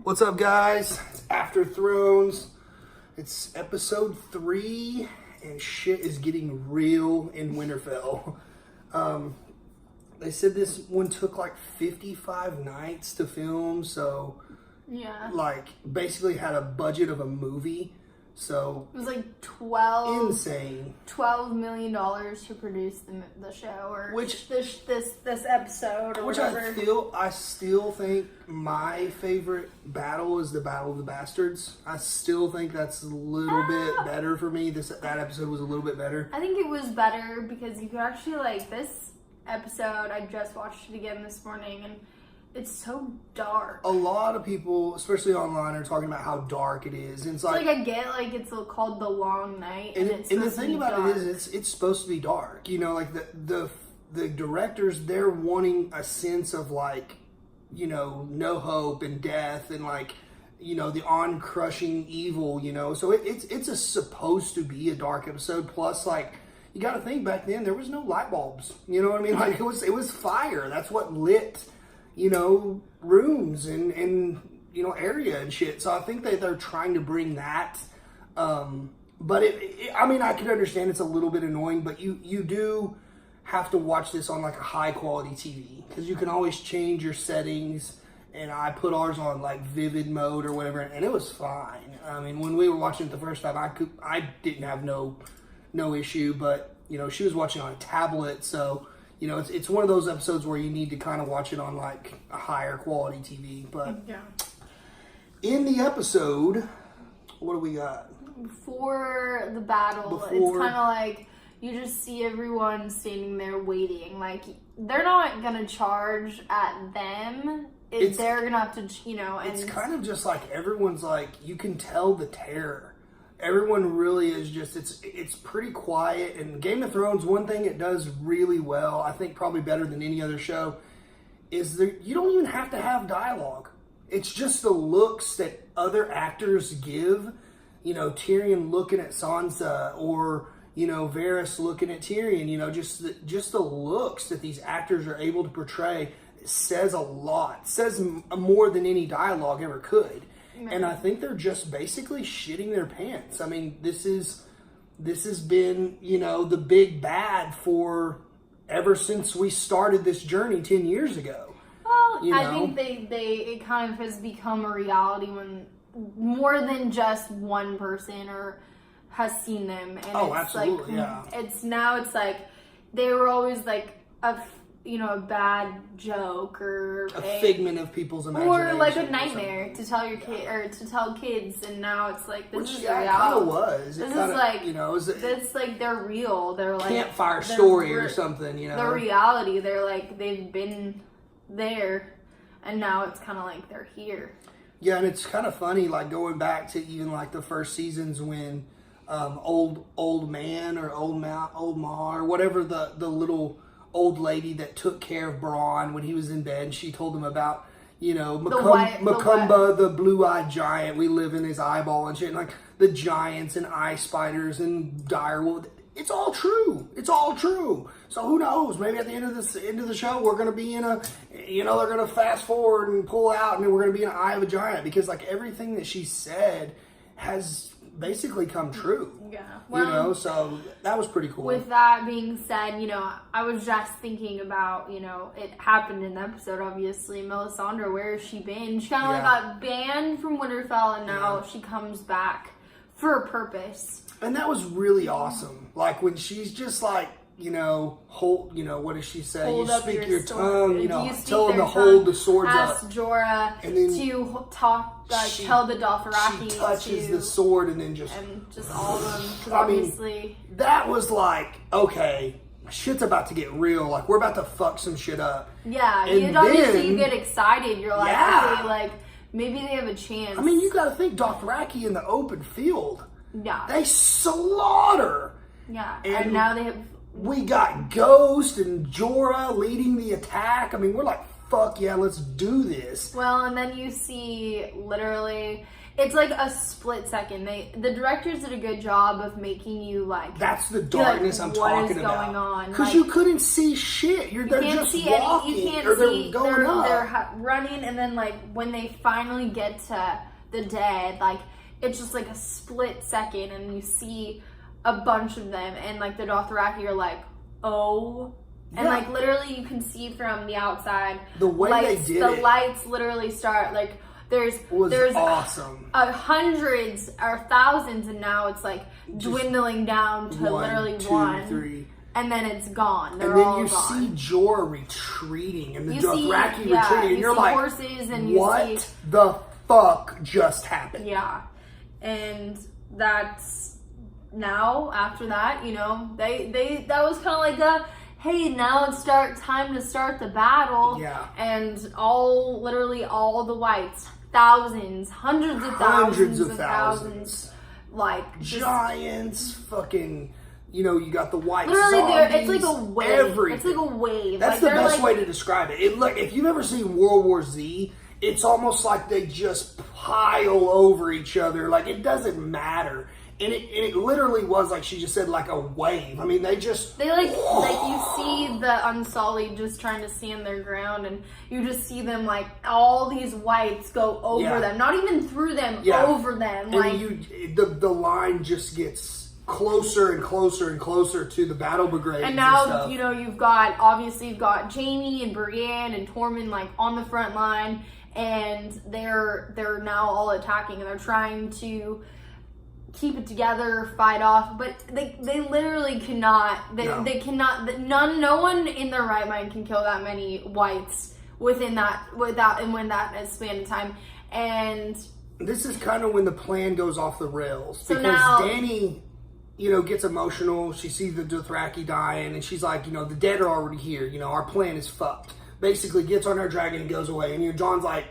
What's up, guys? It's After Thrones. It's episode 3, and shit is getting real in Winterfell. They said this one took like 55 nights to film, so yeah, like basically had a budget of a movie. So it was like $12 million to produce the show, or which this episode, or which whatever. I still think my favorite battle is the Battle of the Bastards. I still think that's a little bit better for me. That episode was a little bit better. I think it was better because you could actually like this episode. I just watched it again this morning, and it's so dark. A lot of people, especially online, are talking about how dark it is. And it's like I get like it's called The Long Night, and it's and the supposed to thing be about dark. it is it's supposed to be dark. You know, like the directors, they're wanting a sense of like, you know, no hope and death and like, you know, the on-crushing evil. You know, so it's supposed to be a dark episode. Plus, like, you got to think back then there was no light bulbs. You know what I mean? Like it was fire. That's what lit, you know, rooms and you know, area and shit. So I think that they're trying to bring that. But I mean, I can understand it's a little bit annoying, but you do have to watch this on like a high quality TV because you can always change your settings. And I put ours on like vivid mode or whatever, and it was fine. I mean, when we were watching it the first time, I didn't have no issue, but you know, she was watching on a tablet, so. You know, it's one of those episodes where you need to kind of watch it on, like, a higher quality TV. But Yeah. In the episode, what do we got? Before the battle, it's kind of like you just see everyone standing there waiting. Like, they're not going to charge at them. They're going to have to, you know. And it's kind of just like everyone's like, you can tell the terror. Everyone really is just, it's pretty quiet. And Game of Thrones, one thing it does really well, I think probably better than any other show, is that you don't even have to have dialogue. It's just the looks that other actors give. You know, Tyrion looking at Sansa, or, you know, Varys looking at Tyrion. You know, just the looks that these actors are able to portray says a lot. It says more than any dialogue ever could. And I think they're just basically shitting their pants. I mean, this has been, you know, the big bad for ever since we started this journey 10 years ago. Well, you know? I think it kind of has become a reality when more than just one person or has seen them. And it's absolutely, like, it's like they were always like a bad joke or a figment of people's imagination, or like a nightmare to tell your kid or to tell kids, and now it's like this is reality. It kind of was. This is like, you know, it's like they're real. They're like campfire story or something. You know, the reality. They're like they've been there, and now it's kind of like they're here. Yeah, and it's kind of funny, like going back to even like the first seasons when old man or old ma or whatever the little old lady that took care of Bronn when he was in bed. She told him about, you know, Macumba, the blue-eyed giant. We live in his eyeball and shit. And like the giants and ice spiders and direwolf. It's all true. It's all true. So who knows? Maybe at the end of the show, we're gonna be in a, you know, they're gonna fast forward and pull out, and then we're gonna be in an eye of a giant, because like everything that she said has basically come true. Yeah. Well, you know, so that was pretty cool. With that being said, you know, I was just thinking about, you know, it happened in the episode, obviously. Melisandre, where has she been? She kind of like got banned from Winterfell, and now she comes back for a purpose. And that was really awesome. Like when she's just like, you know, hold, you know, what does she say? Hold you up speak your your sword. tongue, you know, You speak tell them their to tongue. hold the swords Ask up. Jorah And then to talk, tell the Dothraki she touches the sword and then just all of them. Because I mean, obviously that was like, okay, shit's about to get real. Like we're about to fuck some shit up. Yeah, and obviously you get excited. You're like, Yeah. okay, like maybe they have a chance. I mean, you got to think Dothraki in the open field. Yeah. They slaughter. Yeah, and now they have. We got Ghost and Jorah leading the attack. I mean, we're like, fuck yeah, let's do this. Well, and then you see literally, it's like a split second. The directors did a good job of making you like. That's the darkness I'm talking about. What is going on? Because like, you couldn't see shit. They're just walking. You can't or they're see. going up. They're running, and then like when they finally get to the dead, like it's just like a split second, and you see a bunch of them, and like the Dothraki are like, oh. And like literally, you can see from the outside the way lights, they did the it. lights literally start like there's awesome. Hundreds or thousands, and now it's like dwindling down to literally 1, 2, 3, and then it's gone. They're all you gone. see Jorah retreating and the Dothraki retreating, and you're like, horses, and you what see the fuck just happened? Yeah, and that's now after that, you know, they that was kind of like a. Hey, now it's time to start the battle. Yeah. And literally all the whites, thousands, hundreds of thousands. Like giants, fucking, you know, you got the white literally zombies. It's like a wave. Everything. It's like a wave. That's the best way to describe it. Look, if you've ever seen World War Z, it's almost like they just pile over each other. Like, it doesn't matter. And it literally was, like she just said, like a wave. I mean, they you see the Unsullied just trying to stand their ground, and you just see them, like, all these whites go over them. Not even through them, over them. And like, the line just gets closer and closer and closer to the battle brigades. And now, you know, you've got Jaime and Brienne and Tormund, like, on the front line, and they're now all attacking, and they're trying to keep it together, fight off, but they literally cannot. They cannot. No one in their right mind can kill that many whites within that span of time. And this is kind of when the plan goes off the rails, so because now, Dany, you know, gets emotional. She sees the Dothraki dying, and she's like, you know, the dead are already here. You know, our plan is fucked. Basically, gets on her dragon and goes away. And you know, Jon's like,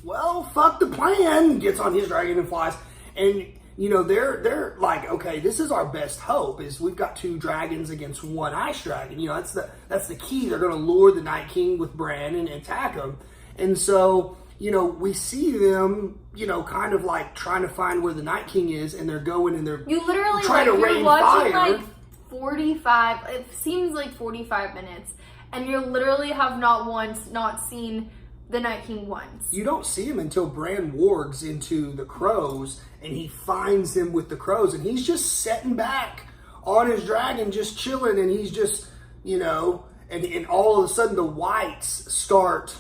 well, fuck the plan. Gets on his dragon and flies. And you know, they're like, okay, this is our best hope, is we've got 2 dragons against 1 ice dragon. You know, that's the key. They're going to lure the Night King with Bran and attack him. And so, you know, we see them, you know, kind of like trying to find where the Night King is, and they're going and they're trying to rain fire. Like 45, it seems like 45 minutes, and you literally have not seen the Night King once. You don't see him until Bran wargs into the crows, and he finds him with the crows, and he's just sitting back on his dragon, just chilling, and he's just, you know, and all of a sudden the whites start.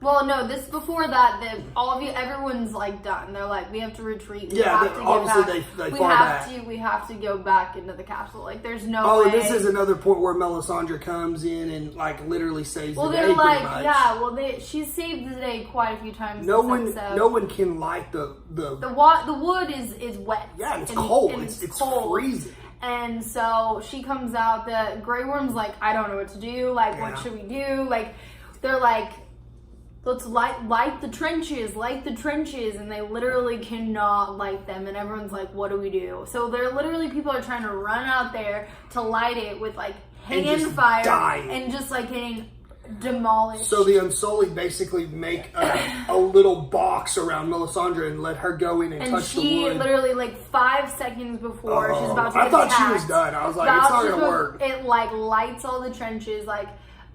Well, no, before that, everyone's like done. They're like, we have to retreat. We have to obviously they fall back. We have to go back into the castle. Like, there's no way. Oh, this is another point where Melisandre comes in and like literally saves the day. They're like, pretty much. yeah. Well, she's saved the day quite a few times. No one can light the wood is wet. Yeah, and it's cold. It's cold. Freezing. And so she comes out. The Grey Worm's like, I don't know what to do. Like, what should we do? Like, they're like, let's light the trenches, and they literally cannot light them, and everyone's like, what do we do? So people are trying to run out there to light it with like hand fire and just like getting demolished. So the Unsullied basically make a little box around Melisandre and let her go in and touch the wood. And she literally, like 5 seconds before she's about to get I thought attacked, she was done. I was like, it's not gonna work. It like lights all the trenches, like.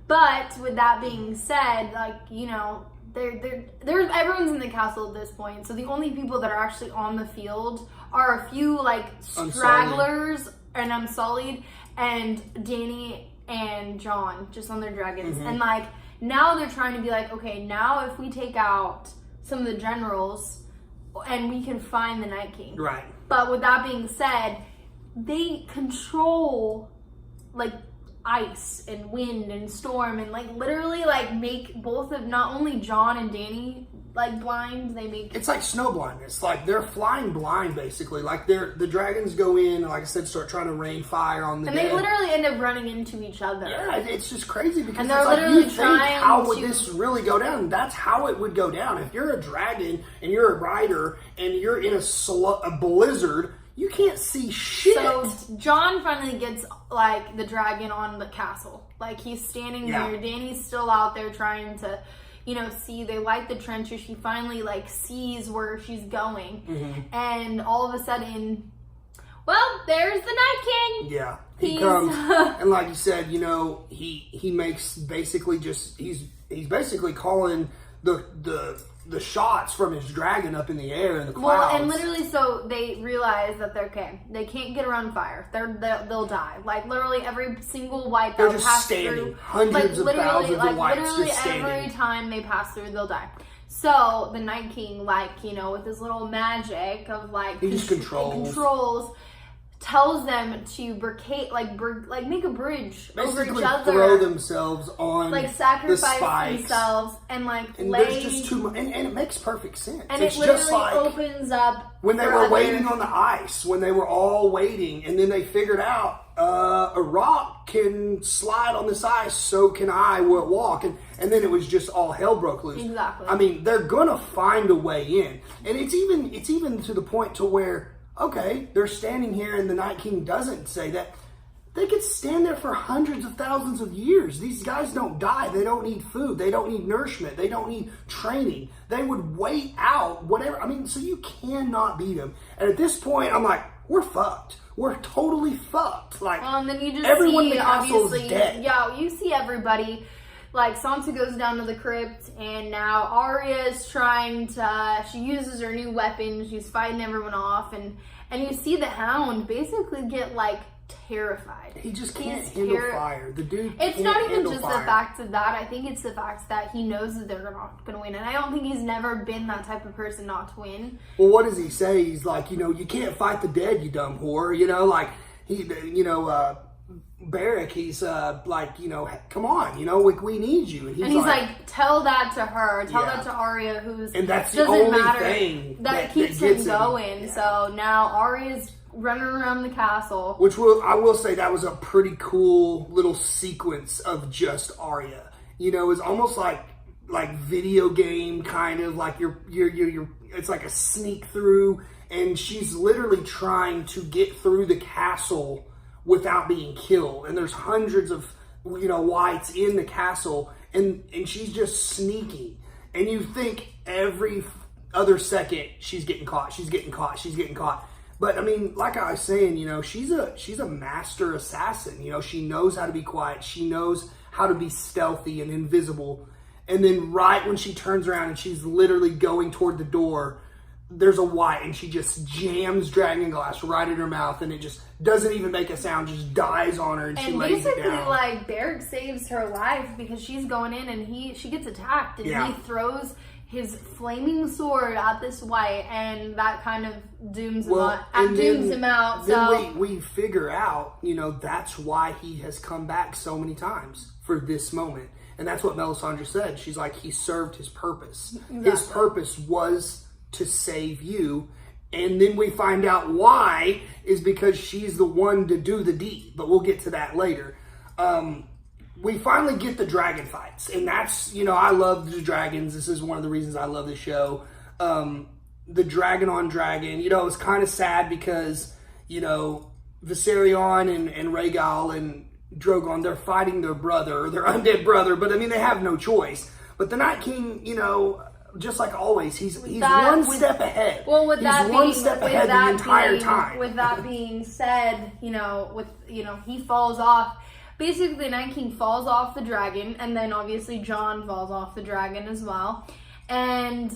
But with that being said, like, you know, everyone's in the castle at this point. So the only people that are actually on the field are a few like stragglers and Unsullied, and Dany and Jon just on their dragons. And like now they're trying to be like, okay, now if we take out some of the generals and we can find the Night King. Right. But with that being said, they control like ice and wind and storm, and like literally like make both of not only Jon and Dany like blind, they make it's like snow blindness. Like they're flying blind basically. Like the dragons go in and, like I said, start trying to rain fire on the dead. They literally end up running into each other. Yeah, it's just crazy because they're it's like, literally you think, trying how would this really go down? That's how it would go down. If you're a dragon and you're a rider and you're in a blizzard, you can't see shit. So Jon finally gets like the dragon on the castle. Like he's standing there. Dany's still out there trying to they light the trenches. She finally like sees where she's going, and all of a sudden, well, there's the Night King. Yeah, he comes, and like you said, he makes basically he's basically calling the shots from his dragon up in the air in the clouds. Well, and literally, so they realize that they can't get around fire. They'll die. Like literally every single white that pass through, hundreds of thousands of whites just standing. Every time they pass through, they'll die. So the Night King, with his little magic of he just controls. Tells them to make a bridge basically over each other, throw themselves on sacrifice themselves, and there's just too much, and it makes perfect sense. And it's it literally just like opens up when they were waiting on the ice, when they were all waiting, and then they figured out a rock can slide on this ice, so can I walk, and then it was just all hell broke loose. Exactly. I mean, they're gonna find a way in, and it's even to the point to where, okay, they're standing here and the Night King doesn't say that. They could stand there for hundreds of thousands of years. These guys don't die. They don't need food. They don't need nourishment. They don't need training. They would wait out whatever. I mean, so you cannot beat them. And at this point, I'm like, we're fucked. We're totally fucked. And then you just everyone see, in the castle is dead. Yeah, you see everybody. Sansa goes down to the crypt, and now Arya is she uses her new weapon, she's fighting everyone off, and you see the Hound basically get, terrified. He just can't handle fire. The dude It's not even just fire. the fact of that. I think it's the fact that he knows that they're not going to win, and I don't think he's never been that type of person not to win. Well, what does he say? He's like, you can't fight the dead, you dumb whore. Barrack, he's come on, we need you. And he's like, tell that to her, tell that to Arya, and that's the only thing that keeps him going. Yeah. So now Arya's running around the castle, which I will say that was a pretty cool little sequence of just Arya. It's almost like video game kind of you're it's like a sneak through, and she's literally trying to get through the castle without being killed, and there's hundreds of whites in the castle, and she's just sneaking, and you think every other second she's getting caught. But I mean, like I was saying, she's a master assassin. She knows how to be quiet. She knows how to be stealthy and invisible. And then right when she turns around and she's literally going toward the door, there's a white, and she just jams dragon glass right in her mouth, and it just doesn't even make a sound, just dies on her, and she lays it down. And basically, Barrack saves her life because she's going in, and she gets attacked, and he throws his flaming sword at this white, and that kind of dooms him out. Then we figure out, that's why he has come back so many times for this moment, and that's what Melisandre said. She's like, he served his purpose. Exactly. His purpose was to save you, and then we find out why is because she's the one to do the deed, but we'll get to that later. We finally get the dragon fights, and that's, I love the dragons. This is one of the reasons I love the show. The dragon on dragon, it's kind of sad because, Viserion and Rhaegal and Drogon, they're fighting their brother, their undead brother, but I mean, they have no choice. But the Night King, just like always, he's one step ahead. Well, he's one step ahead the entire time. With that being said, he falls off. Basically, the Night King falls off the dragon, and then obviously Jon falls off the dragon as well. And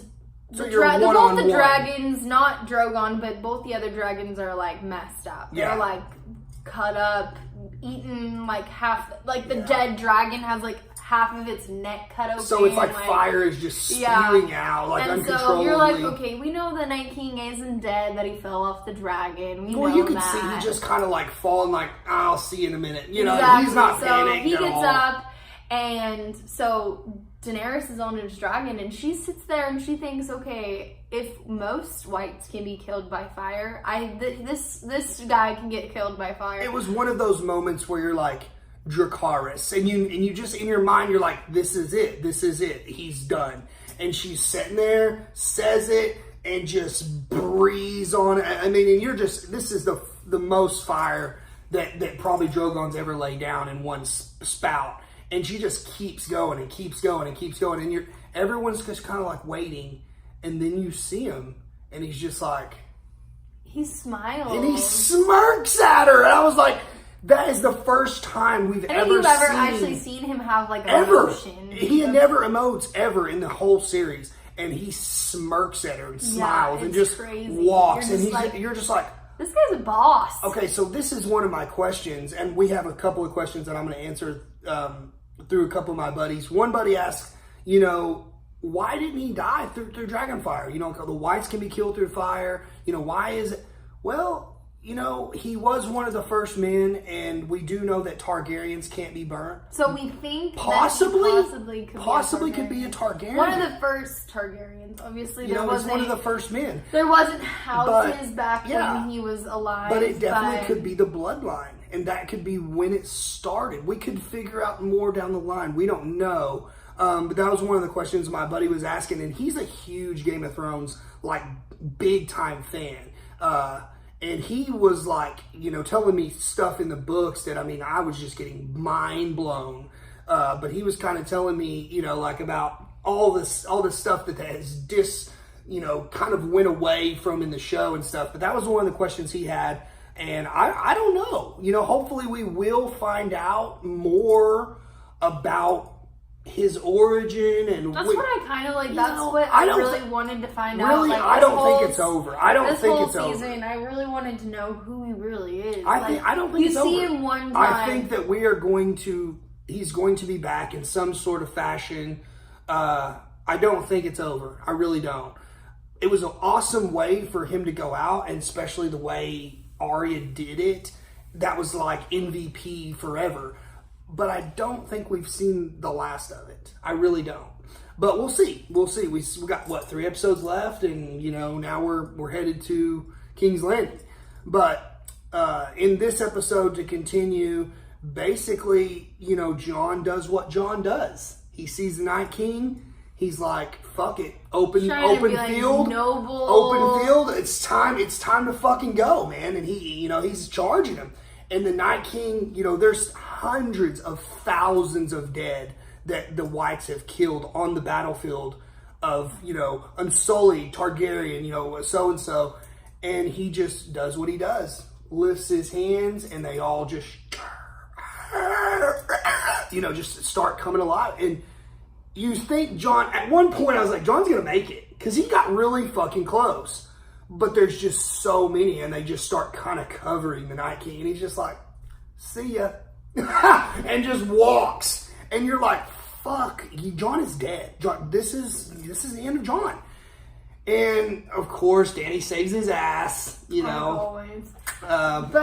both the dragons, not Drogon, but both the other dragons are messed up. Yeah. They're cut up, eaten half. The dead dragon has half of its neck cut open. So it's fire is just spewing out uncontrollably. And so you're okay, we know the Night King isn't dead, that he fell off the dragon. You can see he just kind of falling I'll see you in a minute. Exactly. He's not panicked So he at gets all. up, and so Daenerys is on his dragon, and she sits there and she thinks, okay, if most whites can be killed by fire, this guy can get killed by fire. It was one of those moments where you're like, Dracarys, and you just in your mind you're like, this is it, he's done. And she's sitting there, says it, and just breathes on it. I mean, and this is the most fire that probably Drogon's ever laid down in one spout, and she just keeps going and keeps going and keeps going, everyone's just kind of like waiting, and then you see him, and he's just like, he smiles and he smirks at her, and I was like, that is the first time we've ever you've ever actually seen him have like an emotion. He never emotes ever in the whole series, and he smirks at her and smiles and just crazy. walks, and you're just like, this guy's a boss. Okay, so this is one of my questions, and we have a couple of questions that I'm going to answer through a couple of my buddies. One buddy asked, why didn't he die through Dragonfire? The whites can be killed through fire. Why is it? Well, he was one of the first men, and we do know that Targaryens can't be burnt. So we think possibly could be a Targaryen. One of the first Targaryens, obviously. There wasn't one of the first men. There wasn't houses back when he was alive. But it definitely could be the bloodline, and that could be when it started. We could figure out more down the line. We don't know. But that was one of the questions my buddy was asking, and he's a huge Game of Thrones, big time fan. And he was telling me stuff in the books that, I was just getting mind blown. But he was kind of telling me, about all this stuff that has kind of went away from in the show and stuff. But that was one of the questions he had. And I don't know. Hopefully we will find out more about his origin, and that's what I kind of like. That's what I really wanted to find out. Really, I don't think it's over. I don't think it's over. This whole season, I really wanted to know who he really is. I don't think it's over. You see him one time. I think that he's going to be back in some sort of fashion. I don't think it's over. I really don't. It was an awesome way for him to go out, and especially the way Arya did it. That was like MVP forever. But I don't think we've seen the last of it. I really don't. But we'll see. We'll see. We got 3 episodes left, and now we're headed to King's Landing. But in this episode, to continue, basically, Jon does what Jon does. He sees the Night King. He's like, "Fuck it, open field, open field. It's time to fucking go, man." And he's charging him. And the Night King, there's hundreds of thousands of dead that the whites have killed on the battlefield of, Unsullied, Targaryen, so-and-so. And he just does what he does. Lifts his hands, and they all just, just start coming alive. And you think Jon, at one point I was like, Jon's going to make it. Because he got really fucking close. But there's just so many, and they just start kind of covering the Night King. And he's just like, see ya. And just walks. And you're like, fuck, Jon is dead. This is the end of Jon. And, of course, Dany saves his ass, Always. But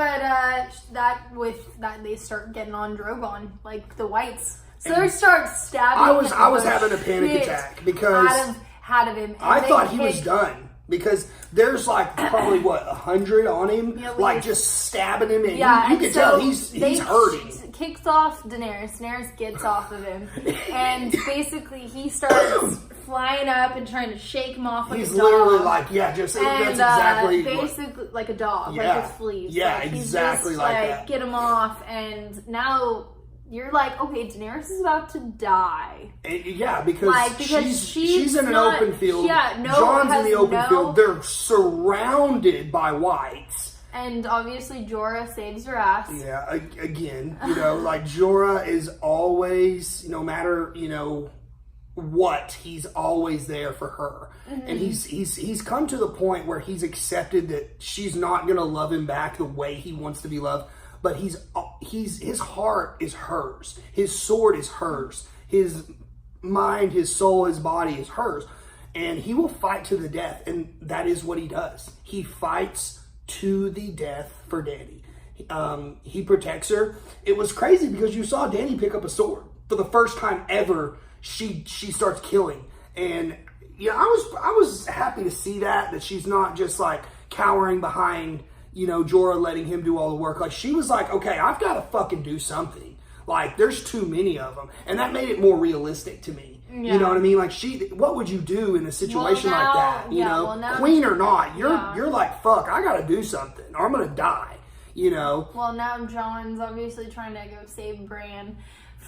they start getting on Drogon, like the whites. So they start stabbing I was having a panic attack because out of him. I thought he was done. Because there's probably 100 on him, just stabbing him, and you can tell he's hurting. Kicks off Daenerys. Daenerys gets off of him, and basically he starts flying up and trying to shake him off like a dog. He's literally that's exactly basically like a dog, like with fleas. Yeah, exactly like that. Get him off, and now you're like, okay, Daenerys is about to die. Because she's in an open field. Jon's in the open field. They're surrounded by whites. And obviously Jorah saves her ass. Yeah, again, Jorah is always, no matter, what, he's always there for her. Mm-hmm. And he's come to the point where he's accepted that she's not going to love him back the way he wants to be loved. But his heart is hers. His sword is hers. His mind, his soul, his body is hers. And he will fight to the death. And that is what he does. He fights to the death for Dany. He protects her. It was crazy because you saw Dany pick up a sword. For the first time ever, she starts killing. And I was happy to see that she's not just cowering behind Jorah, letting him do all the work. She was like, okay, I've got to fucking do something. There's too many of them. And that made it more realistic to me. Yeah. You know what I mean? What would you do in a situation like that? Queen or not, you're like, fuck, I got to do something or I'm going to die, Well, now Jon's obviously trying to go save Bran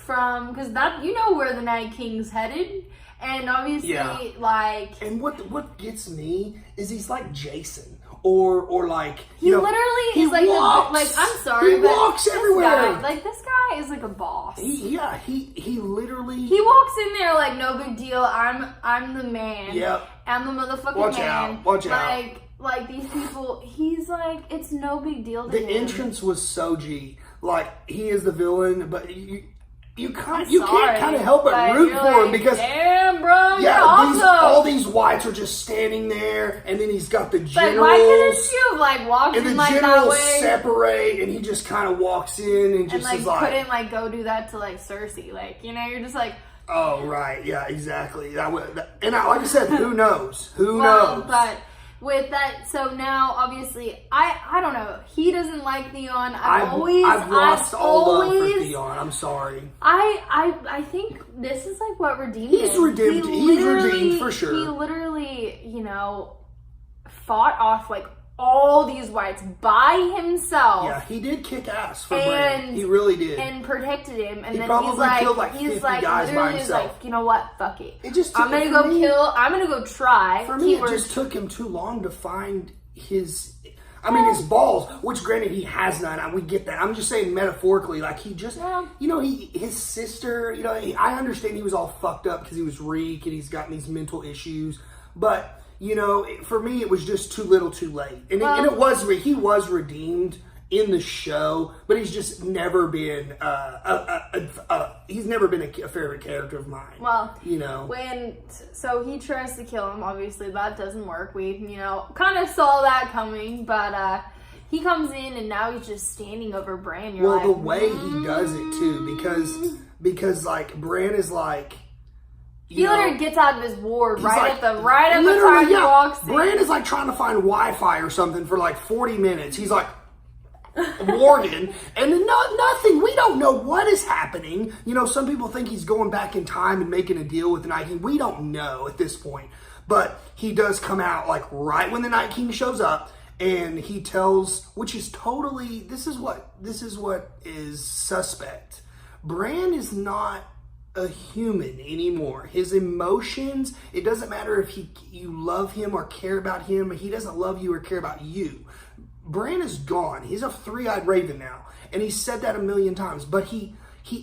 because where the Night King's headed. And obviously, Yeah. like... And what gets me is he's like Jason. Or like, he literally is like walks. like, I'm sorry, he but walks this everywhere. Guy, this guy is like a boss. He literally... He walks in there like, no big deal, I'm the man. Yep. I'm the motherfucking Watch man. out. Watch out. Like these people, he's like, it's no big deal to him. The entrance was so G. Like, he is the villain, but you can't kind of help but root for him because damn, bro, yeah, you're awesome. all these whites are just standing there, and then he's got the generals. Like, why couldn't you have like walked and in the like that generals way? Separate, and he just kind of walks in and just like is like, couldn't like go do that to like Cersei, like, you know, you're just like, oh right, yeah, exactly. Like I said, who knows? Who knows? But with that, so now obviously, I don't know. He doesn't like Theon. I've lost all love for always, Theon. I'm sorry. I think this is like what redeemed him. He's redeemed. He's redeemed for sure. He literally, you know, fought off like all these whites by himself. Yeah, he did kick ass for Bran. He really did. And protected him. And he then probably he's like, killed like 50 guys by himself. like, you know what? Fuck it. I'm gonna go try. For me, it just took him too long to find his balls, which granted he has none. We get that. I'm just saying metaphorically, like he just, you know, his sister, you know, I understand he was all fucked up because he was Reek and he's got these mental issues, but you know, for me, it was just too little, too late. And he was redeemed in the show, but he's just never been he's never been a favorite character of mine. Well, you know, so he tries to kill him. Obviously, that doesn't work. We, you know, kind of saw that coming, but he comes in and now he's just standing over Bran. Well, the way he does it too, because like Bran is like. He literally gets out of his ward right at the time he walks in. Bran is like trying to find Wi-Fi or something for like 40 minutes. He's like warning, and then nothing. We don't know what is happening. You know, some people think he's going back in time and making a deal with the Night King. We don't know at this point. But he does come out like right when the Night King shows up, and he tells, which is totally, this is what is suspect. Bran is not a human anymore. His emotions, it doesn't matter if you love him or care about him, he doesn't love you or care about you. Bran is gone. He's a three-eyed raven now, and he said that a million times, but he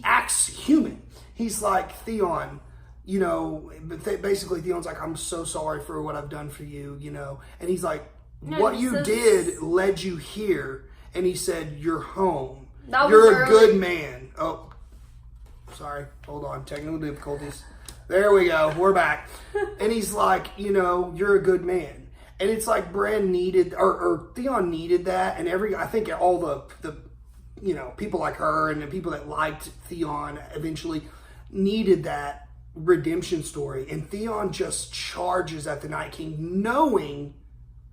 acts human. He's like, Theon, you know, basically Theon's like, I'm so sorry for what I've done for you, you know, and he's like, what you did led you here, and he said, you're home. You're a good man. Oh, sorry, hold on, technical difficulties. There we go, we're back. And he's like, you know, you're a good man. And it's like Bran needed, or Theon needed that, and I think all the you know, people like her and the people that liked Theon eventually needed that redemption story. And Theon just charges at the Night King knowing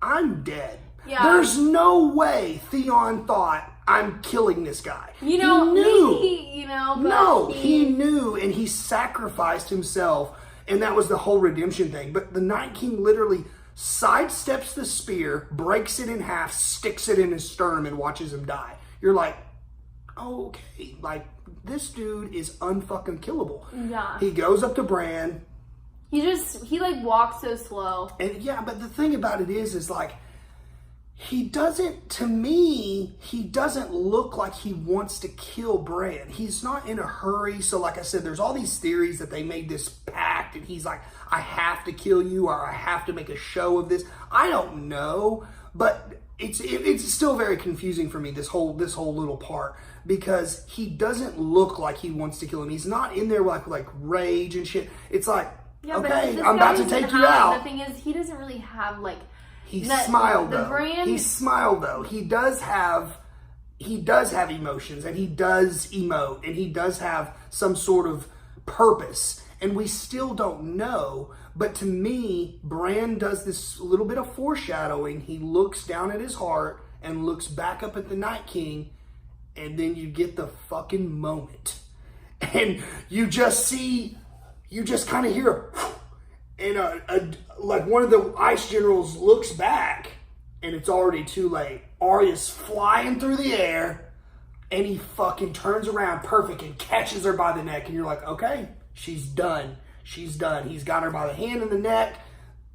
I'm dead. Yeah. There's no way Theon thought I'm killing this guy. You know, he knew. He knew, and he sacrificed himself, and that was the whole redemption thing. But the Night King literally sidesteps the spear, breaks it in half, sticks it in his sternum, and watches him die. You're like, okay, like, this dude is unfucking killable. Yeah. He goes up to Bran. He like walks so slow. And yeah, but the thing about it is like, he doesn't look like he wants to kill Bran. He's not in a hurry. So like I said, there's all these theories that they made this pact and he's like, I have to kill you or I have to make a show of this. I don't know, but it's still very confusing for me, this whole little part, because he doesn't look like he wants to kill him. He's not in there like rage and shit. It's like, yeah, okay, I'm about to take you out. The thing is, he doesn't really have like. He smiled though. He smiled though. He does have emotions, and he does emote, and he does have some sort of purpose, and we still don't know. But to me, Bran does this little bit of foreshadowing. He looks down at his heart and looks back up at the Night King, and then you get the fucking moment, and you just kind of hear and like one of the ice generals looks back, and it's already too late. Arya's flying through the air, and he fucking turns around perfect and catches her by the neck, and you're like, okay, she's done. She's done. He's got her by the hand and the neck.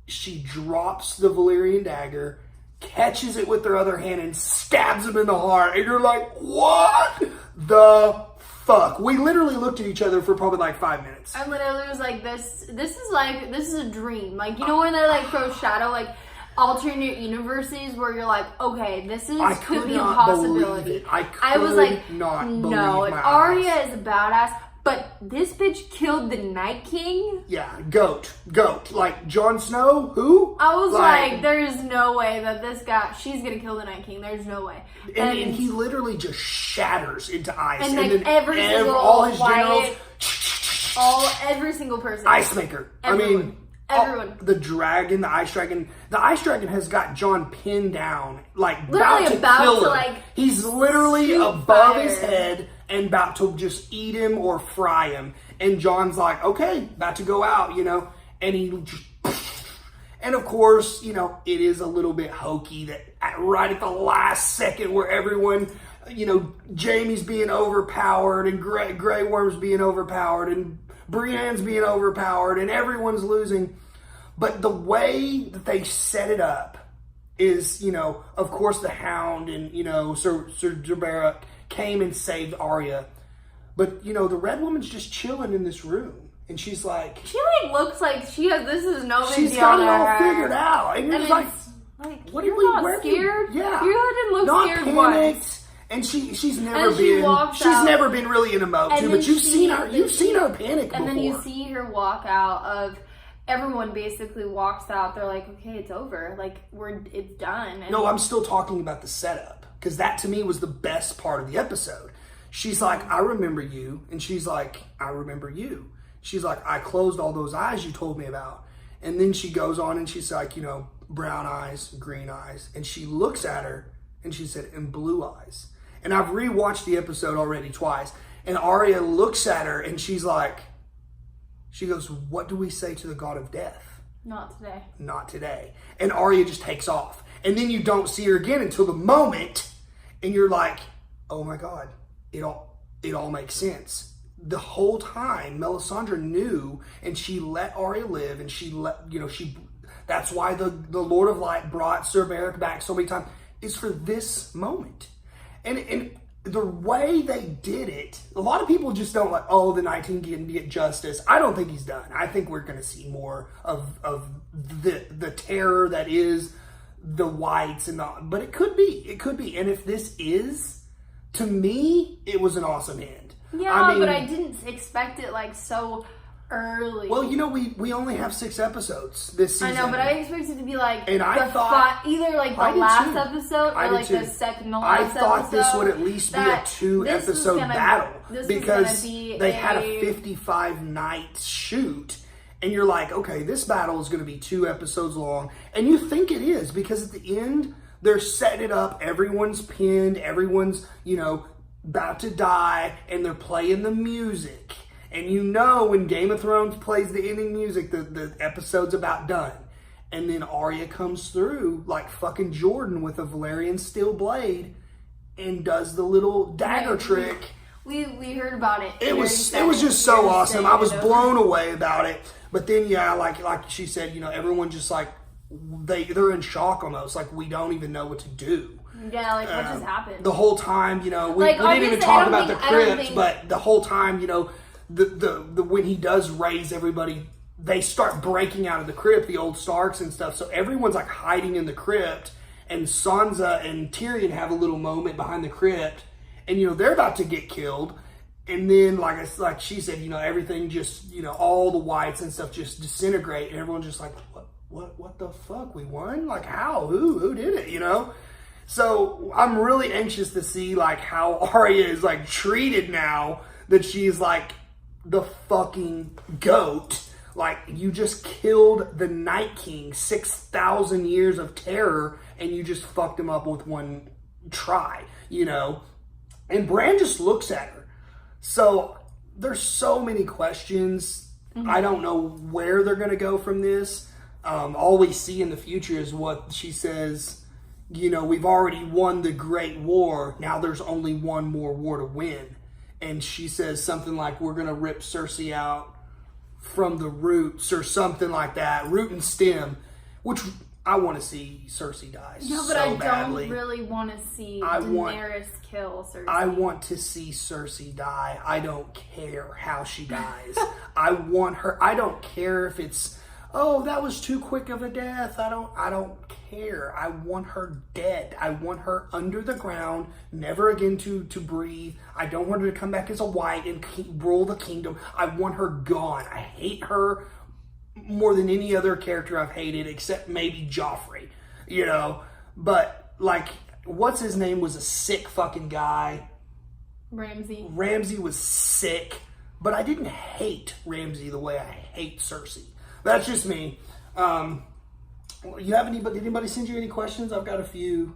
She drops the Valyrian dagger, catches it with her other hand, and stabs him in the heart. And you're like, what the fuck? We literally looked at each other for probably like 5 minutes. I literally was like, this is a dream. Like, you know when they like foreshadow like alternate universes where you're like, okay, this could be a possibility. I was like, no, Arya is a badass. But this bitch killed the Night King? Yeah, goat. Like, Jon Snow, who? I was like, there's no way that she's gonna kill the Night King. There's no way. And he literally just shatters into ice. And like all his generals. Every single person. Ice Maker. Everyone. Everyone. The dragon, the ice dragon. The ice dragon has got Jon pinned down, like, literally about to kill him. Like, he's literally above his head and about to just eat him or fry him. And Jon's like, okay, about to go out, you know. And he just... And of course, you know, it is a little bit hokey that right at the last second where everyone, you know, Jaime's being overpowered and Grey Worm's being overpowered and Brienne's being overpowered and everyone's losing. But the way that they set it up is, you know, of course the Hound and, you know, Sir Zerbera came and saved Arya. But, you know, the Red Woman's just chilling in this room. And she's like... She, like, looks like she has... This is no big deal. She's got it all figured out. And you're just like... What are we... Not scared? Yeah. You didn't look not scared panicked. once. And she's never been... She's never been really in a mode, too. But you've seen her panic before. And then you see her walk out of... Everyone basically walks out. They're like, okay, it's over. Like, it's done. And no, I'm still talking about the setup. Because that, to me, was the best part of the episode. She's like, I remember you. And she's like, I remember you. She's like, I closed all those eyes you told me about. And then she goes on and she's like, you know, brown eyes, green eyes. And she looks at her and she said, and blue eyes. And I've rewatched the episode already twice. And Arya looks at her and she's like, she goes, what do we say to the god of death? Not today. Not today. And Arya just takes off. And then you don't see her again until the moment. And you're like, oh my God, it all makes sense. The whole time, Melisandre knew, and she let Arya live, and that's why the Lord of Light brought Sir Beric back so many times, is for this moment. And the way they did it, a lot of people just don't like, oh, the Night King didn't get justice. I don't think he's done. I think we're going to see more of the terror that is the whites but it could be. And if this is, to me, it was an awesome end. Yeah, but I didn't expect it like so early. Well, you know, we only have 6 episodes this season. I know, but I expected it to be like and I thought either like the last episode or like the second to last episode. I thought this would at least be a 2-episode battle because they had a 55-night shoot. And you're like, okay, this battle is going to be 2 episodes long. And you think it is because at the end, they're setting it up. Everyone's pinned. Everyone's, you know, about to die. And they're playing the music. And you know when Game of Thrones plays the ending music, the episode's about done. And then Arya comes through like fucking Jordan with a Valyrian steel blade and does the little dagger trick. We heard about it. It was just so awesome. I was blown away about it. But then, yeah, like she said, you know, everyone just like, they're in shock almost. Like, we don't even know what to do. Yeah, like, what just happened? The whole time, you know, we didn't even talk about the crypt, but the whole time, you know, the when he does raise everybody, they start breaking out of the crypt, the old Starks and stuff. So everyone's like hiding in the crypt, and Sansa and Tyrion have a little moment behind the crypt, and, you know, they're about to get killed. And then, like she said, you know, everything just, you know, all the whites and stuff just disintegrate, and everyone's just like, what the fuck? We won? Like, how? Who did it? You know? So I'm really anxious to see like how Arya is like treated now that she's like the fucking goat. Like, you just killed the Night King, 6,000 years of terror, and you just fucked him up with one try, you know? And Bran just looks at her. So there's so many questions. Mm-hmm. I don't know where they're going to go from this. All we see in the future is what she says, you know, we've already won the Great War. Now there's only one more war to win. And she says something like, we're going to rip Cersei out from the roots or something like that, root and stem, which I want to see Cersei die. No, but so I badly. don't really want to see Daenerys kill Cersei. I want to see Cersei die. I don't care how she dies. I want her. I don't care if it's, oh, that was too quick of a death. I don't care. I want her dead. I want her under the ground, never again to breathe. I don't want her to come back as a white and rule the kingdom. I want her gone. I hate her more than any other character I've hated, except maybe Joffrey, you know. But, like, what's his name was a sick fucking guy. Ramsay. Ramsay was sick, but I didn't hate Ramsay the way I hate Cersei. That's just me. You have anybody? Did anybody send you any questions? I've got a few.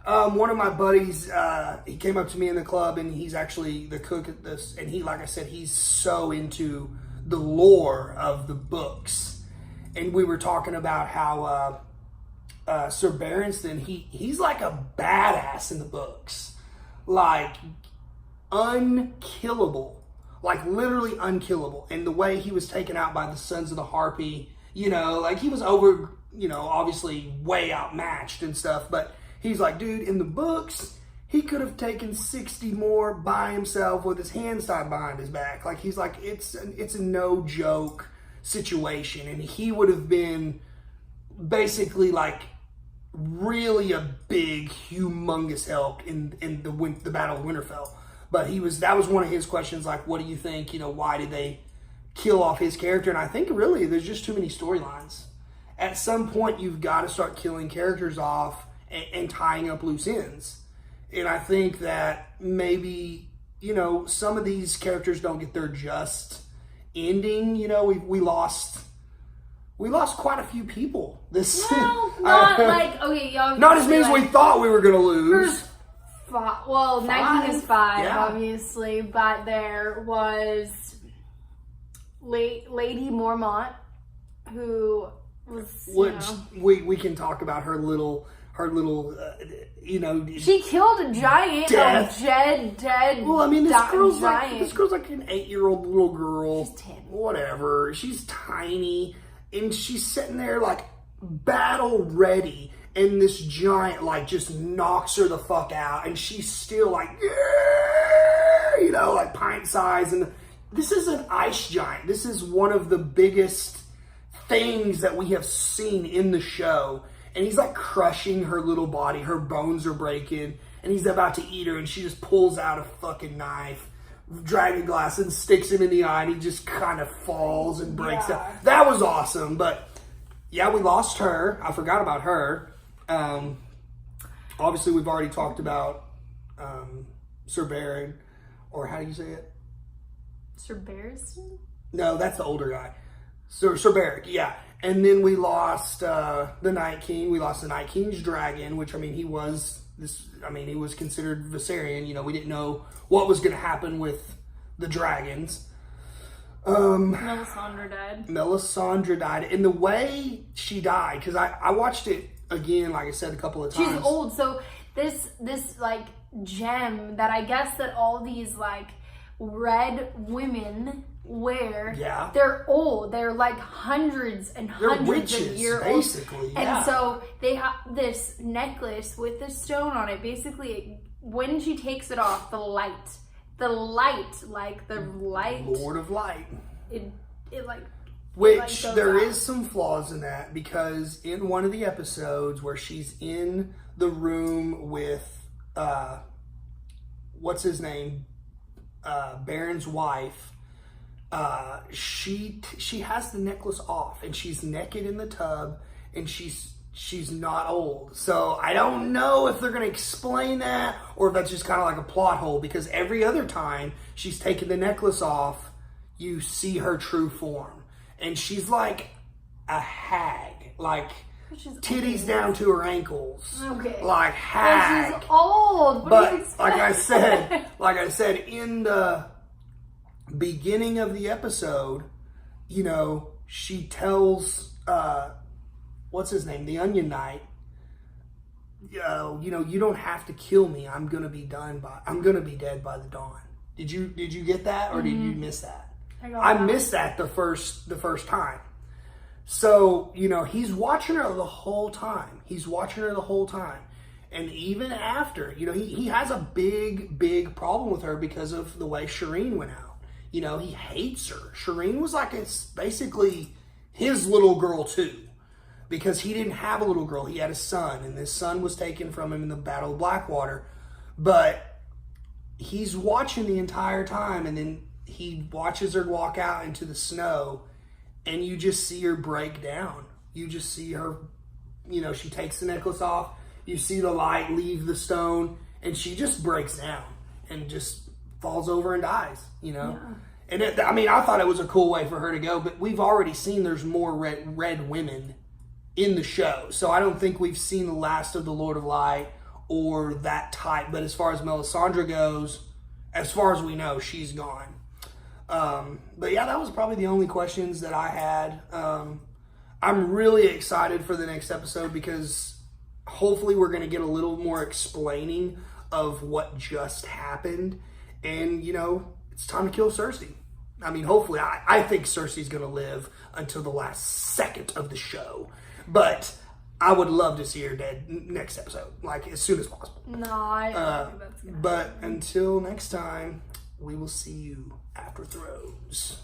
One of my buddies, he came up to me in the club, and he's actually the cook at this. And he, like I said, he's so into the lore of the books. And we were talking about how Sir Barristan, he's like a badass in the books, like unkillable. Like, literally unkillable. And the way he was taken out by the Sons of the Harpy, you know, like, he was over, you know, obviously way outmatched and stuff. But he's like, dude, in the books, he could have taken 60 more by himself with his hands tied behind his back. Like, he's like, it's a no-joke situation. And he would have been basically, like, really a big, humongous help in the Battle of Winterfell. But that was one of his questions, like, what do you think? You know, why did they kill off his character? And I think really there's just too many storylines. At some point, you've got to start killing characters off and tying up loose ends. And I think that maybe, you know, some of these characters don't get their just ending. You know, we lost quite a few people. Well, not like, okay, y'all. Not as many as we thought we were going to lose. Well, Night King is 5, yeah. Obviously, but there was Lady Mormont, who was, we can talk about her little, you know. She killed a giant, dead. Well, I mean, this girl's like an 8-year-old little girl. She's 10. Whatever. She's tiny, and she's sitting there like battle ready. And this giant, like, just knocks her the fuck out. And she's still like, yeah! You know, like pint size. And this is an ice giant. This is one of the biggest things that we have seen in the show. And he's like crushing her little body. Her bones are breaking. And he's about to eat her. And she just pulls out a fucking knife, dragon glass, and sticks him in the eye. And he just kind of falls and breaks down. That was awesome. But yeah, we lost her. I forgot about her. Obviously, we've already talked about Sir Baron, or how do you say it? Sir Barristan? No, that's the older guy. Sir Beric, yeah. And then we lost the Night King. We lost the Night King's dragon, which, I mean, he was considered Viserion. You know, we didn't know what was going to happen with the dragons. Melisandre died. And the way she died, because I watched it again, like I said, a couple of times. She's old, so this like gem that I guess that all these like red women wear. Yeah. They're old. They're like hundreds and hundreds of years old. Basically, yeah. And so they have this necklace with this stone on it. Basically, when she takes it off, the light, like the light, Lord of Light. It like. Which there is some flaws in that, because in one of the episodes where she's in the room with what's his name, Baron's wife, she has the necklace off and she's naked in the tub and she's not old. So I don't know if they're going to explain that or if that's just kind of like a plot hole, because every other time she's taken the necklace off, you see her true form. And she's like a hag, like titties down to her ankles. Okay. Like hag. But she's old. What do you expect? like I said, in the beginning of the episode, you know, she tells what's his name, the Onion Knight, you know, you don't have to kill me. I'm gonna be dead by the dawn. Did you get that, or did you miss that? I missed that the first time. So, you know, he's watching her the whole time. And even after, you know, he has a big problem with her because of the way Shireen went out. You know, he hates her. Shireen was like, it's basically his little girl too. Because he didn't have a little girl. He had a son. And this son was taken from him in the Battle of Blackwater. But he's watching the entire time. And then he watches her walk out into the snow. And you just see her break down. You just see her, you know, she takes the necklace off. You see the light leave the stone. And she just breaks down. And just falls over and dies, you know? Yeah. And I thought it was a cool way for her to go. But we've already seen there's more red women in the show. So I don't think we've seen the last of the Lord of Light or that type. But as far as Melisandre goes, as far as we know, she's gone. But yeah, that was probably the only questions that I had. I'm really excited for the next episode because hopefully we're going to get a little more explaining of what just happened. And, you know, it's time to kill Cersei. I mean, hopefully, I think Cersei's going to live until the last second of the show. But I would love to see her dead next episode, like as soon as possible. No, I don't think that's going to But until next time, we will see you after Thrones.